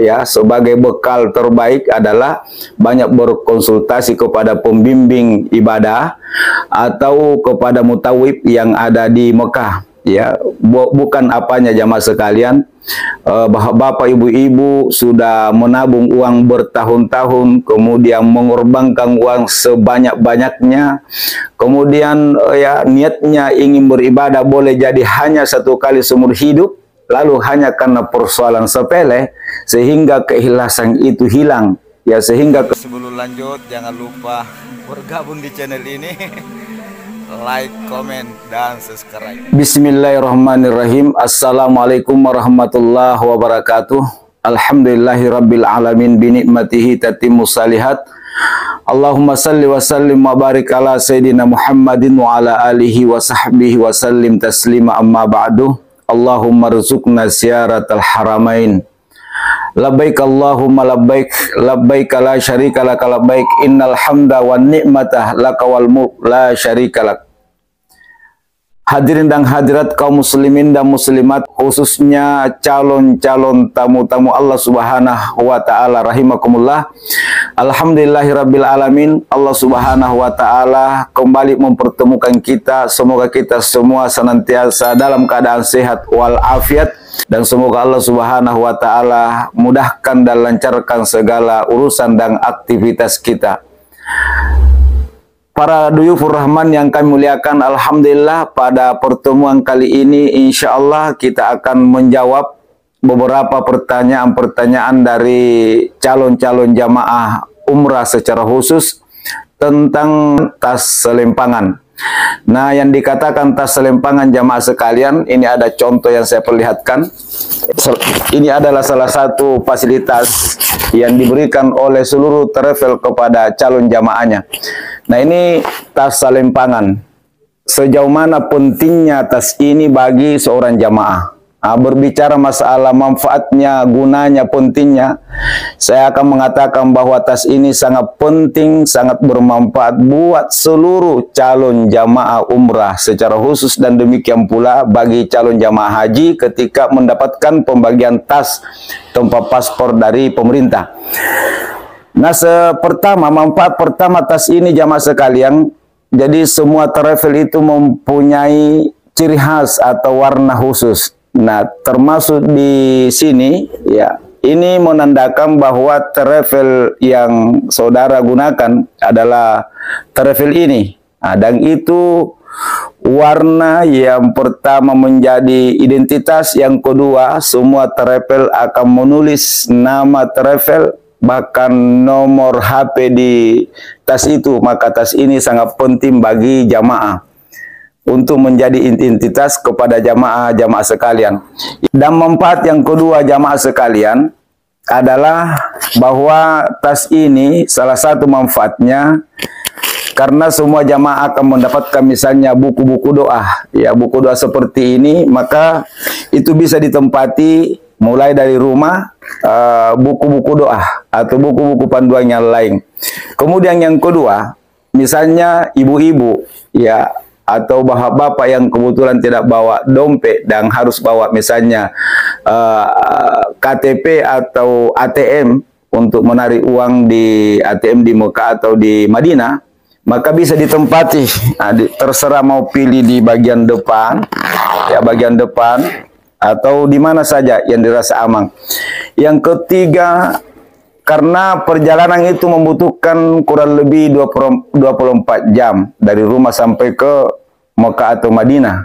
ya, sebagai bekal terbaik adalah banyak berkonsultasi kepada pembimbing ibadah atau kepada mutawib yang ada di Mekah, ya. Bukan apanya jamaah sekalian, bapak ibu-ibu sudah menabung uang bertahun-tahun, kemudian mengorbankan uang sebanyak-banyaknya, kemudian ya niatnya ingin beribadah boleh jadi hanya satu kali seumur hidup, lalu hanya karena persoalan sepele sehingga keikhlasan itu hilang, ya. Sehingga sebelum lanjut jangan lupa bergabung di channel ini, like, komen, dan subscribe. Bismillahirrahmanirrahim. Assalamualaikum warahmatullahi wabarakatuh. Alhamdulillahirabbil alamin bi ni'matihi tatimmu salihat. Allahumma salli wa sallim wa barik ala sayyidina Muhammadin wa ala alihi wa sahbihi wa sallim taslima, amma ba'du. Allahumma rzuqna ziyaratal haramain. Labbaik Allahumma labbaik, labbaik la syarika lak labbaik, innal hamda wan ni'mata laka wal mulk la syarika lak. Hadirin dan hadirat kaum muslimin dan muslimat, khususnya calon-calon tamu-tamu Allah Subhanahu wa taala rahimakumullah. Alhamdulillahirabbil alamin. Allah Subhanahu wa taala kembali mempertemukan kita. Semoga kita semua senantiasa dalam keadaan sehat wal afiat, dan semoga Allah Subhanahu wa taala mudahkan dan lancarkan segala urusan dan aktivitas kita. Para duyufur rahman yang kami muliakan, alhamdulillah pada pertemuan kali ini insya Allah kita akan menjawab beberapa pertanyaan-pertanyaan dari calon-calon jamaah umrah secara khusus tentang tas selempangan. Nah, yang dikatakan tas selempangan jamaah sekalian, ini ada contoh yang saya perlihatkan. Ini adalah salah satu fasilitas yang diberikan oleh seluruh travel kepada calon jamaahnya. Nah, ini tas selempangan. Sejauh mana pentingnya tas ini bagi seorang jamaah? Berbicara masalah manfaatnya, gunanya, pentingnya, saya akan mengatakan bahwa tas ini sangat penting, sangat bermanfaat buat seluruh calon jamaah umrah secara khusus, dan demikian pula bagi calon jamaah haji ketika mendapatkan pembagian tas tanpa paspor dari pemerintah. Nah, manfaat pertama tas ini jamaah sekalian, jadi semua travel itu mempunyai ciri khas atau warna khusus. Nah, termasuk di sini, ya, ini menandakan bahwa travel yang saudara gunakan adalah travel ini. Nah, dan itu warna yang pertama menjadi identitas, yang kedua semua travel akan menulis nama travel, bahkan nomor HP di tas itu. Maka tas ini sangat penting bagi jamaah untuk menjadi identitas kepada jamaah-jamaah sekalian. Dan manfaat yang kedua jamaah sekalian adalah bahwa tas ini salah satu manfaatnya karena semua jamaah akan mendapatkan misalnya buku-buku doa, ya, buku doa seperti ini, maka itu bisa ditempati mulai dari rumah, buku-buku doa atau buku-buku panduan yang lain. Kemudian yang kedua, misalnya ibu-ibu, ya, atau bapak-bapak yang kebetulan tidak bawa dompet dan harus bawa misalnya KTP atau ATM untuk menarik uang di ATM di Mekah atau di Madinah, maka bisa ditempati. Nah, terserah mau pilih di bagian depan, ya, bagian depan, atau di mana saja yang dirasa aman. Yang ketiga, karena perjalanan itu membutuhkan kurang lebih 24 jam dari rumah sampai ke Mekah atau Madinah,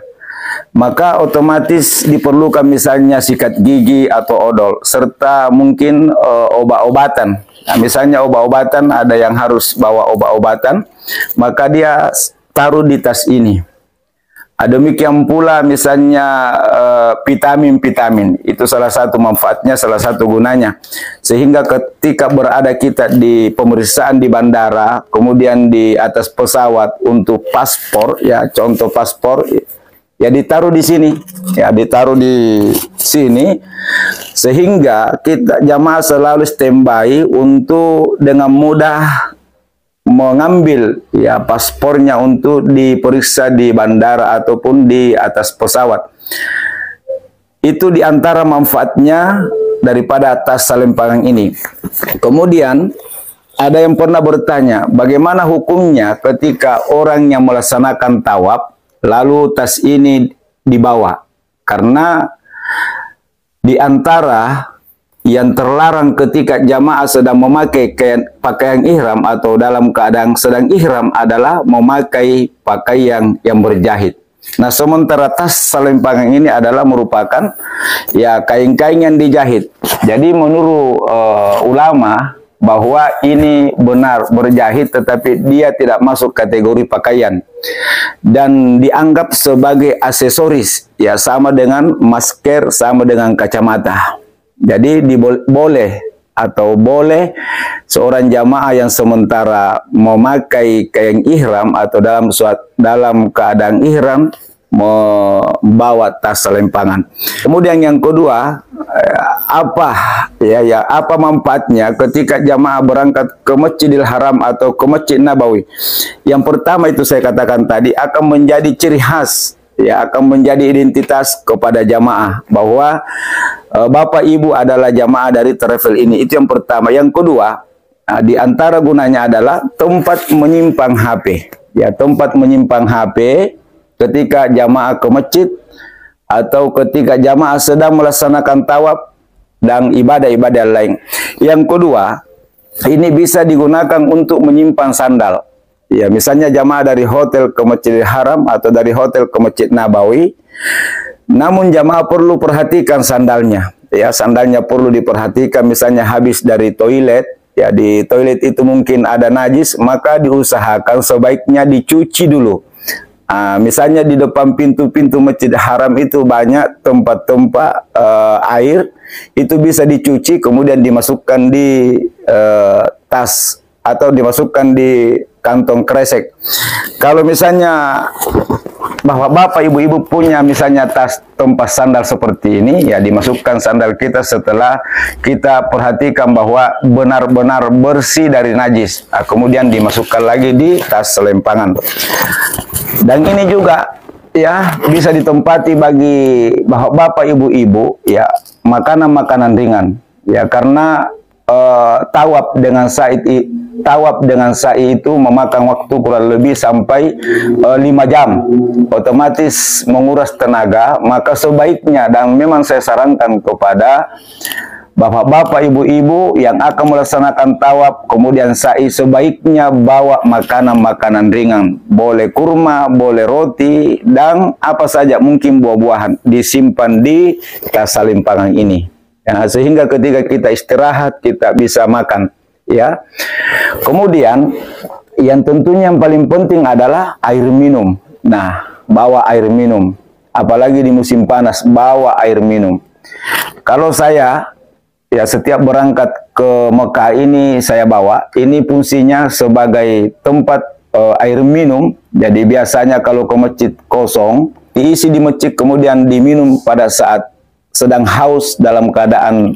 maka otomatis diperlukan misalnya sikat gigi atau odol, serta mungkin obat-obatan. Nah, misalnya obat-obatan, ada yang harus bawa obat-obatan, maka dia taruh di tas ini. Demikian pula misalnya vitamin-vitamin, itu salah satu manfaatnya, salah satu gunanya. Sehingga ketika berada kita di pemeriksaan di bandara, kemudian di atas pesawat untuk paspor, ya, contoh paspor, ya ditaruh di sini, ya ditaruh di sini, sehingga kita jamaah selalu standby untuk dengan mudah mengambil, ya, paspornya untuk diperiksa di bandara ataupun di atas pesawat. Itu diantara manfaatnya daripada tas selempangan ini. Kemudian ada yang pernah bertanya, bagaimana hukumnya ketika orang yang melaksanakan tawaf lalu tas ini dibawa? Karena di antara yang terlarang ketika jamaah sedang memakai pakaian ihram atau dalam keadaan sedang ihram adalah memakai pakaian yang berjahit. Nah, sementara tas selempangan ini adalah merupakan ya kain-kain yang dijahit. Jadi menurut ulama bahwa ini benar berjahit, tetapi dia tidak masuk kategori pakaian dan dianggap sebagai aksesoris, ya sama dengan masker, sama dengan kacamata. Jadi boleh seorang jamaah yang sementara memakai kain ihram atau dalam keadaan ihram membawa tas selempangan. Kemudian yang kedua, apa manfaatnya ketika jamaah berangkat ke Masjidil Haram atau ke Masjid Nabawi? Yang pertama itu saya katakan tadi akan menjadi ciri khas, ya, akan menjadi identitas kepada jamaah bahwa Bapak Ibu adalah jamaah dari travel ini. Itu yang pertama. Yang kedua, di antara gunanya adalah tempat menyimpan HP. Ya, tempat menyimpan HP ketika jamaah ke masjid atau ketika jamaah sedang melaksanakan tawaf dan ibadah-ibadah lain. Yang kedua, ini bisa digunakan untuk menyimpan sandal. Ya, misalnya jamaah dari hotel ke Masjidil Haram atau dari hotel ke Masjid Nabawi, namun jamaah perlu perhatikan sandalnya. Ya, sandalnya perlu diperhatikan, misalnya habis dari toilet, ya di toilet itu mungkin ada najis, maka diusahakan sebaiknya dicuci dulu. Misalnya di depan pintu-pintu Masjid Haram itu banyak tempat-tempat air, itu bisa dicuci kemudian dimasukkan di tas atau dimasukkan di kantong kresek. Kalau misalnya bahwa Bapak Ibu-Ibu punya misalnya tas tempat sandal seperti ini, ya dimasukkan sandal kita setelah kita perhatikan bahwa benar-benar bersih dari najis. Kemudian dimasukkan lagi di tas selempangan. Dan ini juga ya bisa ditempati bagi Bapak Ibu-Ibu ya makanan-makanan ringan. Ya, karena tawaf dengan sa'i itu memakan waktu kurang lebih sampai 5 jam, otomatis menguras tenaga. Maka sebaiknya, dan memang saya sarankan kepada bapak-bapak, ibu-ibu yang akan melaksanakan tawaf kemudian sa'i, sebaiknya bawa makanan-makanan ringan, boleh kurma, boleh roti, dan apa saja mungkin buah-buahan disimpan di tas selempangan ini. Ya, sehingga ketika kita istirahat kita bisa makan, ya. Kemudian yang tentunya yang paling penting adalah air minum. Nah, bawa air minum, apalagi di musim panas, bawa air minum. Kalau saya ya setiap berangkat ke Mekah ini saya bawa, ini fungsinya sebagai tempat air minum. Jadi biasanya kalau ke masjid kosong, diisi di masjid kemudian diminum pada saat sedang haus dalam keadaan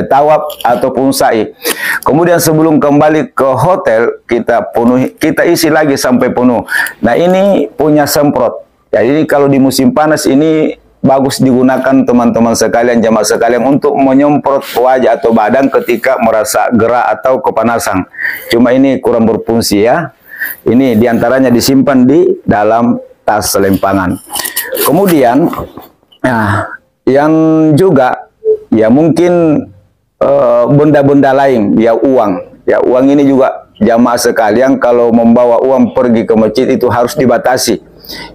tawaf ataupun sa'i. Kemudian sebelum kembali ke hotel kita isi lagi sampai penuh. Nah, ini punya semprot. Ya, ini kalau di musim panas ini bagus digunakan teman-teman sekalian, jamaah sekalian, untuk menyemprot wajah atau badan ketika merasa gerah atau kepanasan. Cuma ini kurang berfungsi ya. Ini diantaranya disimpan di dalam tas selempangan. Kemudian yang juga ya mungkin benda-benda lain, ya uang. Ya, uang ini juga jamaah sekalian kalau membawa uang pergi ke masjid itu harus dibatasi.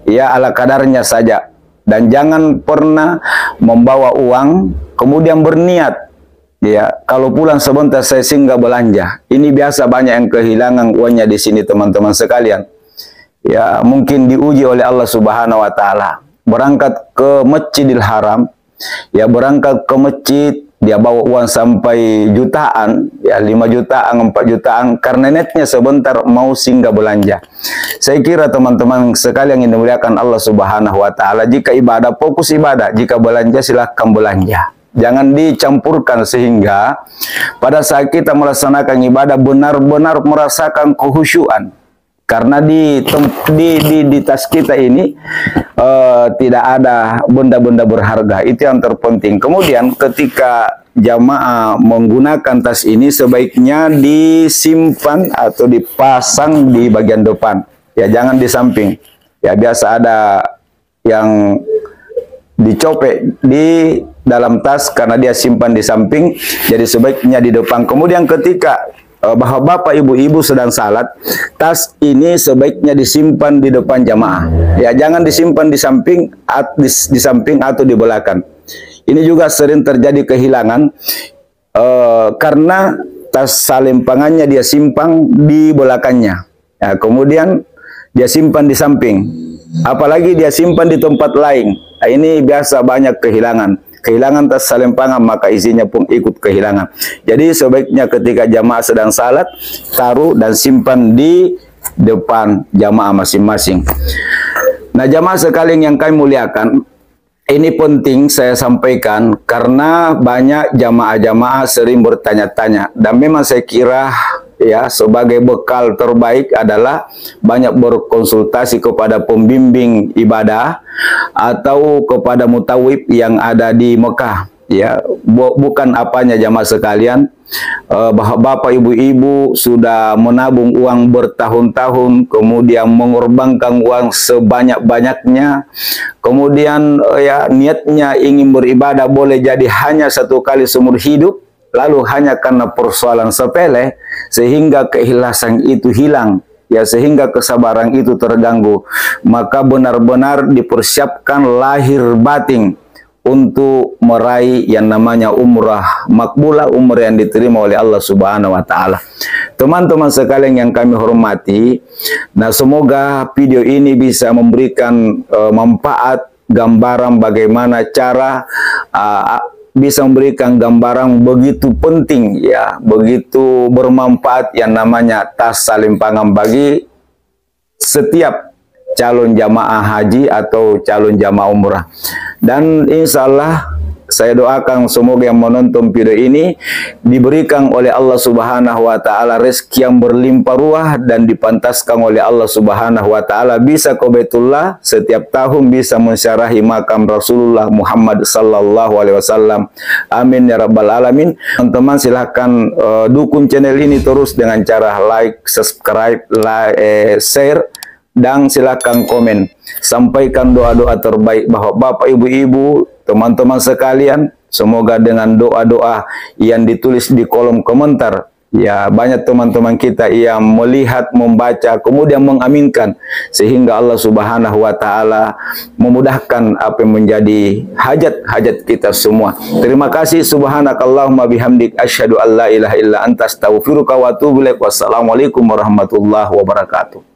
Ya, ala kadarnya saja. Dan jangan pernah membawa uang kemudian berniat, ya kalau pulang sebentar saya singgah belanja. Ini biasa banyak yang kehilangan uangnya di sini teman-teman sekalian. Ya, mungkin diuji oleh Allah Subhanahu wa taala. Berangkat ke Masjidil Haram, ya berangkat ke masjid, dia bawa uang sampai jutaan, ya 5 jutaan, 4 jutaan, karena netnya sebentar mau singgah belanja. Saya kira teman-teman sekalian yang dimuliakan Allah Subhanahu wa taala, jika ibadah fokus ibadah, jika belanja silahkan belanja. Jangan dicampurkan sehingga pada saat kita melaksanakan ibadah benar-benar merasakan kehusyuan. Karena di tas kita ini tidak ada benda-benda berharga. Itu yang terpenting. Kemudian ketika jamaah menggunakan tas ini, sebaiknya disimpan atau dipasang di bagian depan. Ya, jangan di samping. Ya, biasa ada yang dicopek di dalam tas karena dia simpan di samping, jadi sebaiknya di depan. Kemudian ketika bahwa bapak ibu-ibu sedang salat, tas ini sebaiknya disimpan di depan jamaah. Ya, jangan disimpan di samping, di samping atau di belakang. Ini juga sering terjadi kehilangan karena tas salempangannya dia simpan di belakangnya. Ya, kemudian dia simpan di samping. Apalagi dia simpan di tempat lain. Nah, ini biasa banyak kehilangan tas salempangan, maka isinya pun ikut kehilangan. Jadi sebaiknya ketika jamaah sedang salat, taruh dan simpan di depan jamaah masing-masing. Nah, jamaah sekalian yang kami muliakan, ini penting saya sampaikan karena banyak jamaah-jamaah sering bertanya-tanya, dan memang saya kira ya sebagai bekal terbaik adalah banyak berkonsultasi kepada pembimbing ibadah atau kepada mutawib yang ada di Mekah. Ya, bukan apanya jamaah sekalian, bahwa bapak ibu-ibu sudah menabung uang bertahun-tahun, kemudian mengorbankan uang sebanyak-banyaknya, kemudian ya niatnya ingin beribadah boleh jadi hanya satu kali seumur hidup, lalu hanya karena persoalan sepele sehingga keikhlasan itu hilang, ya, sehingga kesabaran itu terganggu. Maka benar-benar dipersiapkan lahir batin untuk meraih yang namanya umrah makbulah, umrah yang diterima oleh Allah Subhanahu wa taala. Teman-teman sekalian yang kami hormati, nah semoga video ini bisa memberikan manfaat, gambaran bagaimana cara bisa memberikan gambaran begitu penting, ya, begitu bermanfaat yang namanya tas salempangan bagi setiap calon jamaah haji atau calon jamaah umrah. Dan insya Allah saya doakan semoga yang menonton video ini diberikan oleh Allah Subhanahu wa taala rezeki yang berlimpah ruah dan dipantaskan oleh Allah Subhanahu wa taala bisa ke Baitullah setiap tahun, bisa mensyarahi makam Rasulullah Muhammad sallallahu alaihi wasallam. Amin ya rabbal alamin. Teman-teman silahkan dukung channel ini terus dengan cara like, subscribe, share, dan silakan komen. Sampaikan doa-doa terbaik bahwa bapak ibu-ibu, teman-teman sekalian, semoga dengan doa-doa yang ditulis di kolom komentar, ya, banyak teman-teman kita yang melihat, membaca, kemudian mengaminkan, sehingga Allah Subhanahu wa taala memudahkan apa yang menjadi hajat-hajat kita semua. Terima kasih. Subhanakallahumma bihamdik asyhadu an la ilaha illa anta astaghfiruka wa atubu ilaik. Wassalamualaikum warahmatullahi wabarakatuh.